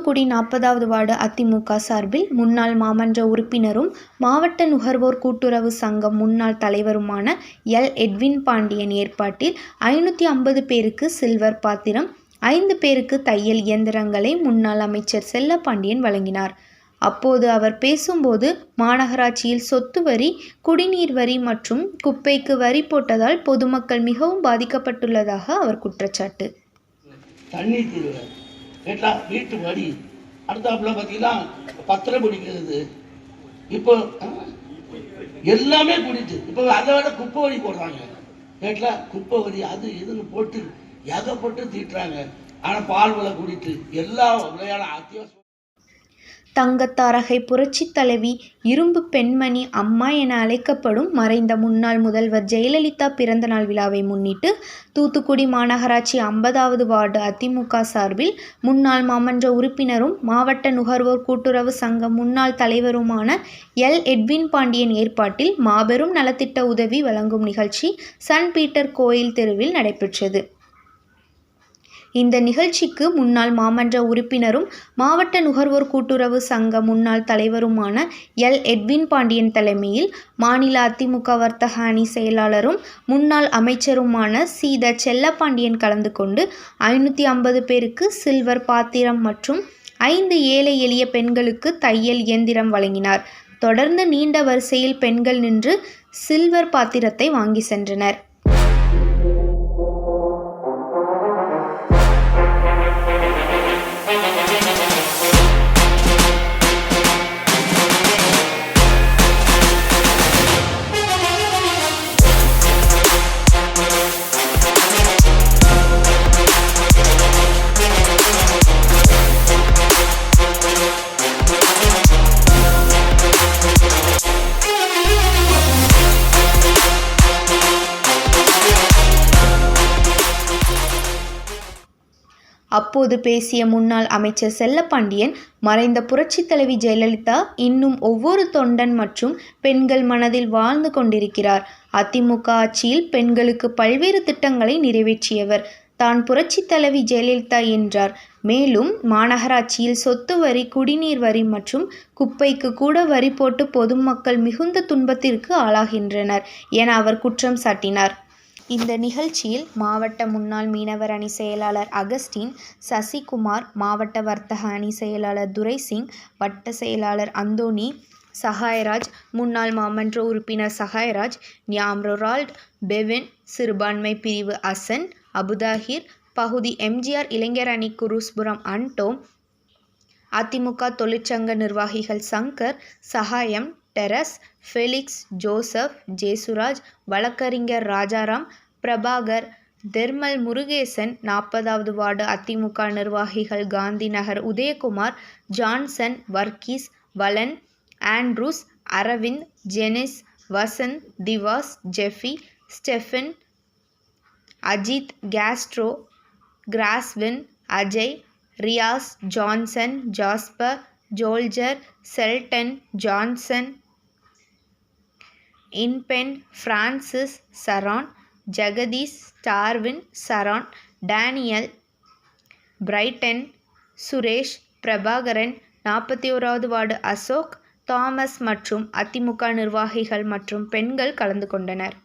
Thoothukudi 40வது ward AIADMK சார்பில் முன்னாள் மாமன்ற உறுப்பினரும் மாவட்ட நுகர்வோர் கூட்டுறவு சங்கம் முன்னாள் தலைவருமான எல். எட்வின் பாண்டியன் ஏற்பாட்டில் 550 பேருக்கு சில்வர் பாத்திரம், 5 பேருக்கு தையல் இயந்திரங்களை முன்னாள் அமைச்சர் செல்லப்பாண்டியன் வழங்கினார். அப்போது அவர் பேசும்போது, மாநகராட்சியில் சொத்து வரி, குடிநீர் வரி மற்றும் குப்பைக்கு வரி போட்டதால் பொதுமக்கள் மிகவும் பாதிக்கப்பட்டுள்ளதாக அவர் குற்றச்சாட்டு. கேட்டா வீட்டு வரி அடுத்தாப்புல பார்த்தீங்கன்னா பத்திரம் பிடிக்கிறது, இப்போ எல்லாமே குடிச்சு இப்போ அதை விட குப்பை வரி போடுறாங்க. கேட்டா குப்பை வரி அது இதுன்னு போட்டு ஏகப்பட்டு தீட்டுறாங்க. ஆனால் பால் விலை குடித்து எல்லா விளையாட அத்தியாவசியம். தங்கத்தாரகை புரட்சி தலைவி, இரும்பு பெண்மணி அம்மா என அழைக்கப்படும் மறைந்த முன்னாள் முதல்வர் ஜெயலலிதா பிறந்தநாள் விழாவை முன்னிட்டு தூத்துக்குடி மாநகராட்சி 50வது வார்டு அதிமுக சார்பில் முன்னாள் மாமன்ற உறுப்பினரும் மாவட்ட நுகர்வோர் கூட்டுறவு சங்கம் முன்னாள் தலைவருமான எல். எட்வின் பாண்டியன் ஏற்பாட்டில் மாபெரும் நலத்திட்ட உதவி வழங்கும் நிகழ்ச்சி சன் பீட்டர் கோயில் தெருவில் நடைபெற்றது. இந்த நிகழ்ச்சிக்கு முன்னாள் மாமன்ற உறுப்பினரும் மாவட்ட நுகர்வோர் கூட்டுறவு சங்க முன்னாள் தலைவருமான எல். எட்வின் பாண்டியன் தலைமையில் மாநில அதிமுக வர்த்தக அணி செயலாளரும் முன்னாள் அமைச்சருமான சி. த. செல்லப்பாண்டியன் கலந்து கொண்டு 550 பேருக்கு சில்வர் பாத்திரம் மற்றும் 5 ஏழை எளிய பெண்களுக்கு தையல் இயந்திரம் வழங்கினார். தொடர்ந்து நீண்ட வரிசையில் பெண்கள் நின்று சில்வர் பாத்திரத்தை வாங்கி சென்றனர். அப்போது பேசிய முன்னாள் அமைச்சர் செல்லப்பாண்டியன், மறைந்த புரட்சி தலைவி ஜெயலலிதா இன்னும் ஒவ்வொரு தொண்டன் மற்றும் பெண்கள் மனதில் வாழ்ந்து கொண்டிருக்கிறார். அதிமுக ஆட்சியில் பெண்களுக்கு பல்வேறு திட்டங்களை நிறைவேற்றியவர் தான் புரட்சி தலைவி ஜெயலலிதா என்றார். மேலும் மாநகராட்சியில் சொத்து வரி, குடிநீர் வரி மற்றும் குப்பைக்கு கூட வரி போட்டு பொதுமக்கள் மிகுந்த துன்பத்திற்கு ஆளாகின்றனர் என அவர் குற்றம் சாட்டினார். இந்த நிகழ்ச்சியில் மாவட்ட முன்னாள் மீனவர் அணி செயலாளர் அகஸ்டின், சசிகுமார், மாவட்ட வர்த்தக அணி செயலாளர் துரைசிங், வட்ட செயலாளர் அந்தோணி, சகாயராஜ், முன்னாள் மாமன்ற உறுப்பினர் சகாயராஜ், நியாம் ரொரால்ட், பெவின், சிறுபான்மை பிரிவு அசன், அபுதாஹிர், பகுதி எம்ஜிஆர் இளைஞர் அணி குருஸ்புரம் அன்டோம், அதிமுக தொழிற்சங்க நிர்வாகிகள் சங்கர், சகாயம், டெரஸ், ஃபெலிக்ஸ், ஜோசப், ஜேசுராஜ், வழக்கறிஞர் ராஜாராம், பிரபாகர், தெர்மல் முருகேசன், 40வது வார்டு அதிமுக நிர்வாகிகள் காந்தி நகர் உதயகுமார், ஜான்சன், வர்கீஸ், வலன், ஆண்ட்ரூஸ், அரவிந்த், ஜெனிஸ், வசந்த், திவாஸ், ஜெஃபி, ஸ்டெஃபன், அஜித், கேஸ்ட்ரோ, கிராஸ்வின், அஜய், ரியாஸ், ஜான்சன், ஜாஸ்பர், ஜோல்ஜர், செல்டன், ஜான்சன், இன்பென், பிரான்சிஸ், சரான், ஜெகதீஷ், ஸ்டார்வின், சரான், டேனியல், பிரைட்டன், சுரேஷ், பிரபாகரன், 41வது வார்டு அசோக், தாமஸ் மற்றும் அதிமுக நிர்வாகிகள் மற்றும் பெண்கள் கலந்து கொண்டனர்.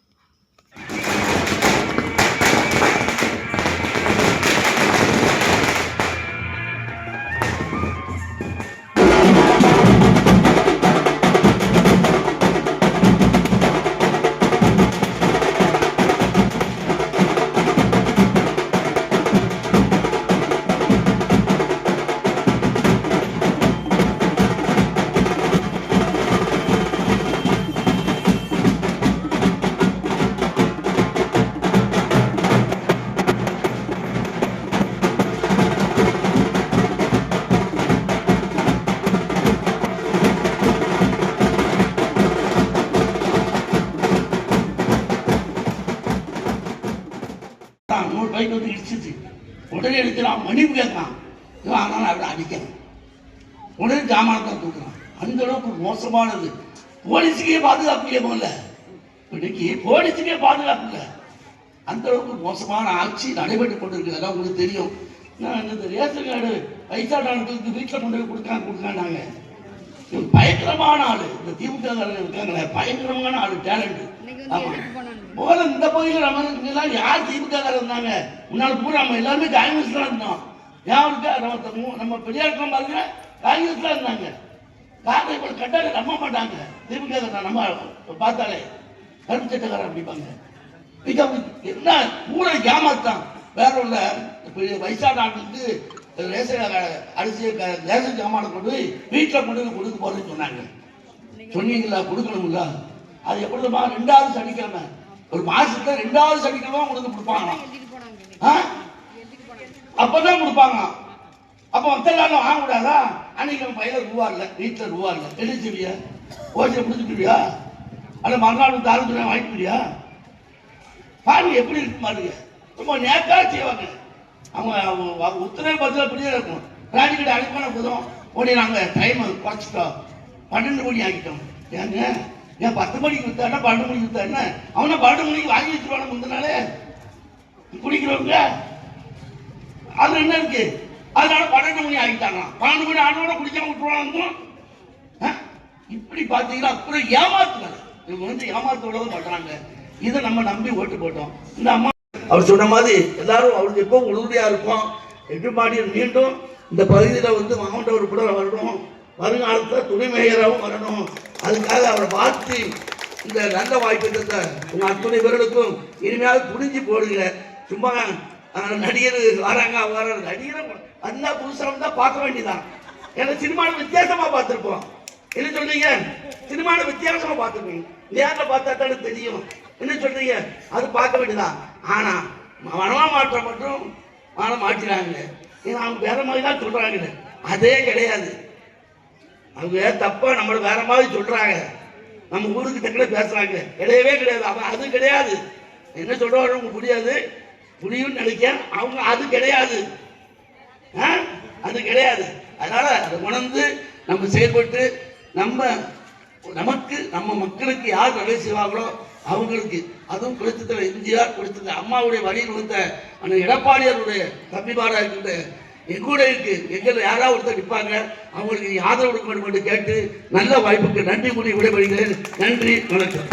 பைக் வந்து இடிச்சிச்சு. உடனே எடுக்கிறான், மன்னிப்பு கேட்கறான். ஆனால் அவரை அடிக்கிறான். உடனே ஜாமானத்தை தூக்குறான். அந்த அளவுக்கு மோசமானது. போலீஸுக்கே பாதுகாப்பு இல்லை. முதல்ல இன்னைக்கு போலீஸுக்கே பாதுகாப்பு இல்லை. அந்த அளவுக்கு மோசமான ஆட்சி நடைபெற்று கொண்டிருக்கிறது. உங்களுக்கு தெரியும். நான் இந்த ரேஷன் கார்டு வயசானவர்களுக்கு வீட்டில் கொண்டு போய் கொடுக்காண்டாங்க. பயங்கரமான ஆளு இந்த திமுக இருக்காங்களே, பயங்கரமான ஆளு, டேலண்ட். ஆமா, முதல்ல இந்த பகுதியில் நம்ம யார் திமுக இருந்தாங்க? முன்னாள் பூரா நம்ம எல்லாருமே காங்கிரஸ் தான் இருந்தோம். யாருக்கா நம்ம பெரியாருக்கும் பாருங்க காங்கிரஸ் தான் இருந்தாங்க. காரணம் இப்போ கட்டாக நம்ப மாட்டாங்க திமுக. நம்ம பார்த்தாலே கருப்பு சட்டக்காரன் அப்படிப்பாங்க. என்ன பூரா ஏமாத்தான். வேற உள்ள வயசான ஆண்டுக்கு ரேஷன் அரிசி ரேஷன் ஜாமான கொண்டு போய் வீட்டில் கொண்டு போய் கொடுக்க போறேன்னு சொன்னாங்க. சொன்னீங்களா? கொடுக்கணுங்களா? அது எப்படிமா 2வது சனிக்கிழமை, ஒரு மாசத்துல 2வது சனிக்கிழமை உங்களுக்கு கொடுப்பாங்களாம். அப்பதான் கொடுப்பாங்க. அப்ப மத்த நாளும் வாங்க கூடாதா? அன்னைக்கு நம்ம பையில ரூபா இல்லை, வீட்டுல ரூபா இல்லை, என்ன செய்வியா? ஓசியை முடிச்சுட்டுவியா? அல்ல மறுநாள் தாரத்துறை வாங்கிட்டுவியா? பாருங்க எப்படி இருக்கு பாருங்க. ரொம்ப நேக்கா செய்வாங்க அவங்க. உத்தரவு பதிலாக இப்படியே இருக்கும். ராணிக்கிட்ட அனுப்பின போதும் ஓடி நாங்கள் டைம் குறைச்சிட்டோம், 12 மணி ஆகிட்டோம். ஏங்க ஏன் 10 மணிக்கு வித்தாருன்னா 12 மணிக்கு வித்தாருன்னா அவனை 12 மணிக்கு வாங்கி வச்சுருவாங்க. முந்தினாலே குடிக்கிறவங்க அது என்ன இருக்கு? அதனால 12 மணி ஆகிட்டாங்க. 12 மணி ஆனோட குடிக்காம விட்டுருவாங்க. இப்படி பார்த்தீங்கன்னா அப்புறம் ஏமாத்துறாங்க. இவங்க ஏமாத்தோட பண்றாங்க. இதை நம்ம நம்பி ஓட்டு போட்டோம். இந்த அம்மா அவர் சொன்ன மாதிரி எல்லாரும் அவருக்கு எப்போ உறுதியா இருப்போம். எட்டுமாடி மீண்டும் இந்த பகுதியில் மாவட்ட உறுப்பினர் வரணும், வருங்காலத்தில் துணை மேயராகவும் வரணும். அதுக்காக அவரை பார்த்து இந்த நல்ல வாய்ப்பை தந்த உங்க அத்துணை பேர்களுக்கும் இனிமையாக புரிஞ்சு போடுங்க. சும்மா நடிகர் வராங்க வர நடிகரை அந்த புதுசாக தான் பார்க்க வேண்டியதான். ஏன்னா சினிமாவில் வித்தியாசமா பார்த்துருப்போம். என்ன சொல்றீங்க? சினிமாவில் வித்தியாசமா பார்த்துருப்பீங்க. நேரில் பார்த்தா தானே தெரியும். என்ன சொல்றீங்க? அது பார்க்க வேண்டியதான். ஆனா மனமாற்றம் மட்டும் மாற்றினாங்க. ஏன்னா அவங்க வேற மாதிரி தான் சொல்றாங்க. அதே கிடையாது. அவங்க தப்பா நம்மள வேற மாதிரி சொல்றாங்க. நம்ம ஊருக்கு தக்கன பேசுறாங்க. கிடையவே கிடையாது. அவன் அது கிடையாது. என்ன சொல்றாங்க உங்களுக்கு புரியாது, புரியும் நினைக்க. அவங்க அது கிடையாது, அது கிடையாது. அதனால அதை உணர்ந்து நம்ம செயல்பட்டு நமக்கு நம்ம மக்களுக்கு யார் நல்லது செய்வாங்களோ அவங்களுக்கு, அதுவும் குளித்தல இந்தியார் குளித்தல அம்மாவுடைய வழியில் வந்த அந்த எடப்பாடியாருடைய தம்பிமாரா இருக்கின்ற எங்கூட இருக்கு. எங்களை யாராவது ஒருத்தர் நிற்பாங்க, அவங்களுக்கு ஆதரவு கொடுக்க வேண்டும் என்று கேட்டு நல்ல வாய்ப்புக்கு நன்றி கூறி விடைபெறுகிறேன். நன்றி, வணக்கம்.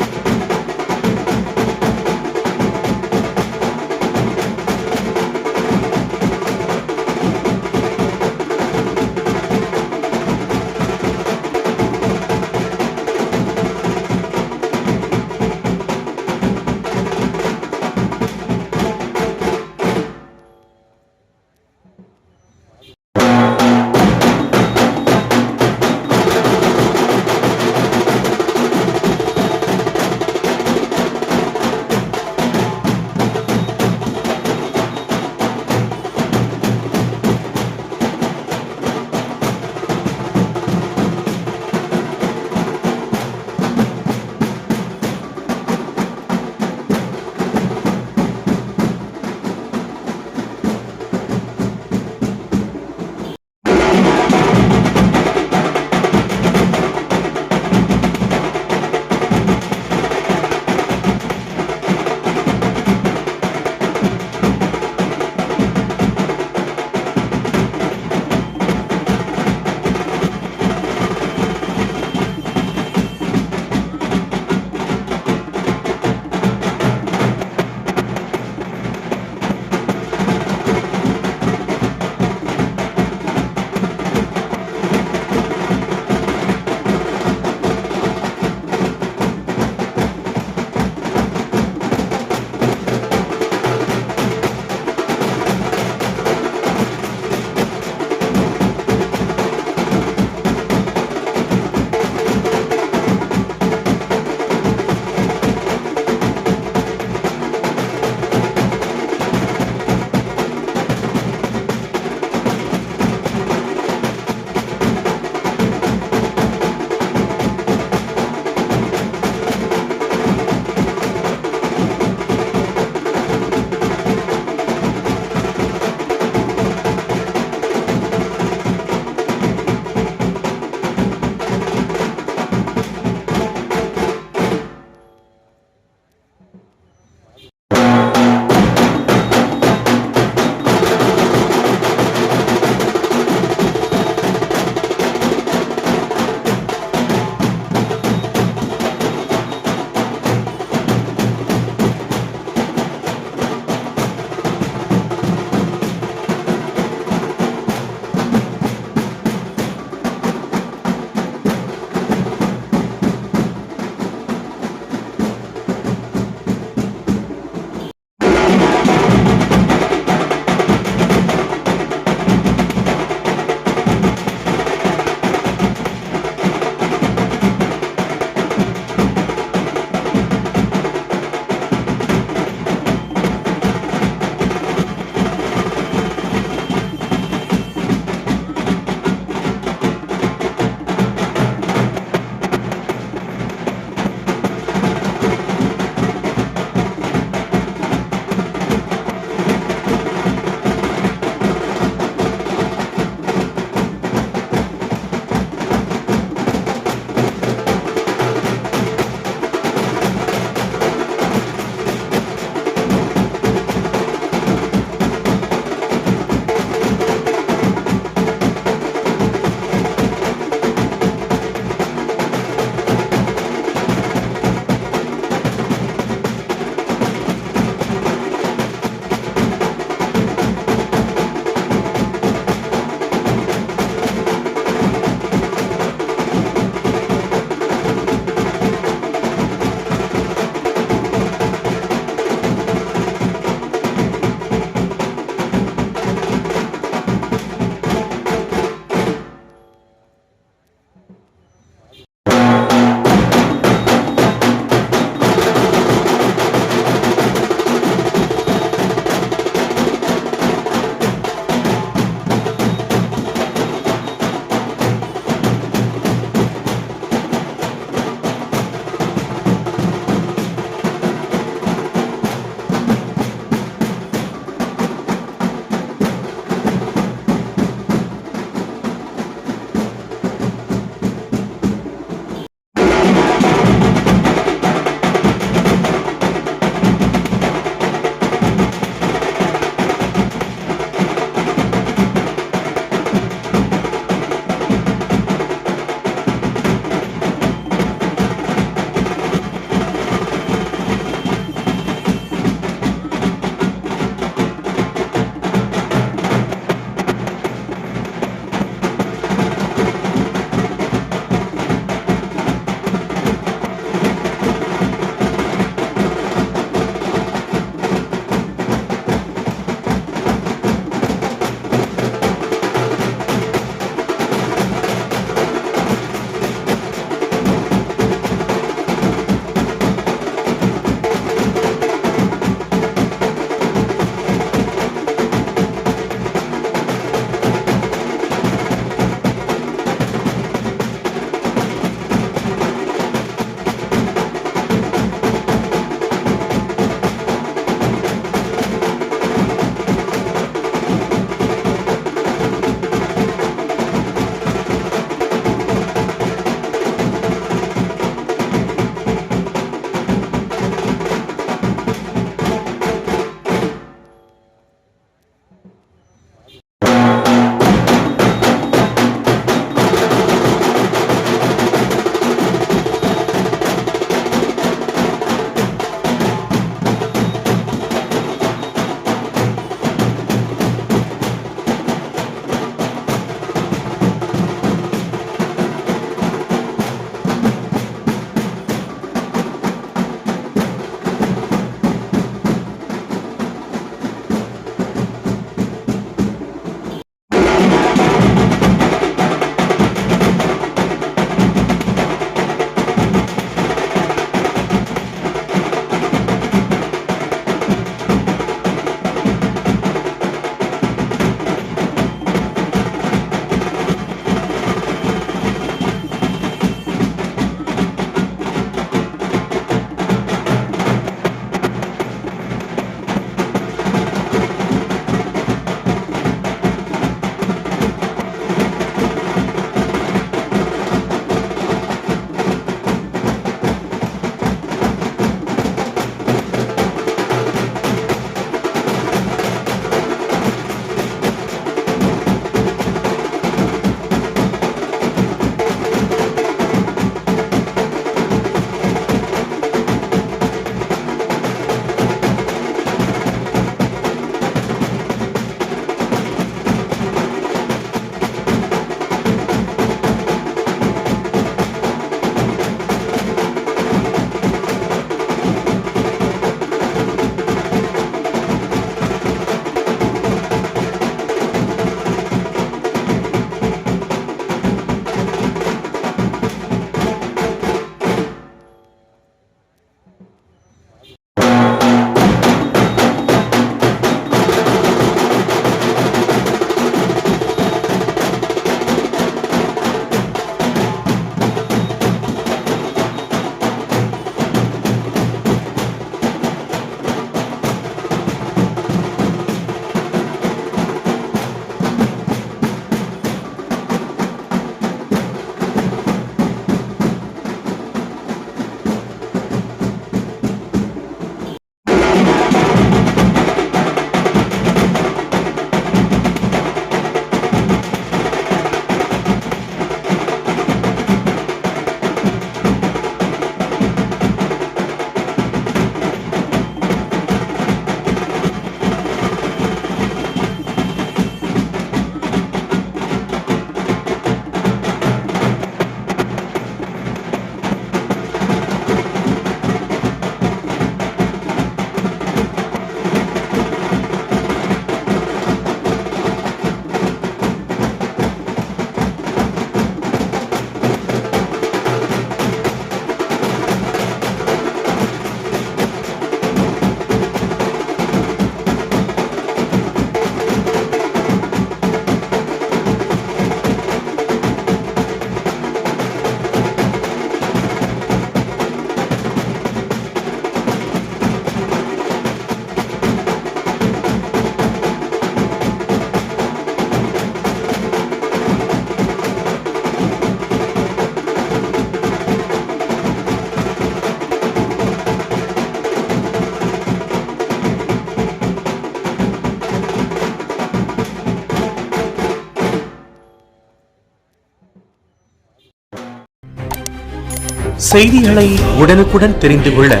செய்திகளை உடனுக்குடன் தெரிந்து கொள்ள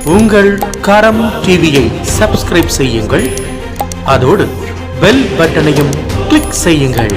உங்கள் கரம் டிவியை சப்ஸ்கிரைப் செய்யுங்கள். அதோடு பெல் பட்டனையும் கிளிக் செய்யுங்கள்.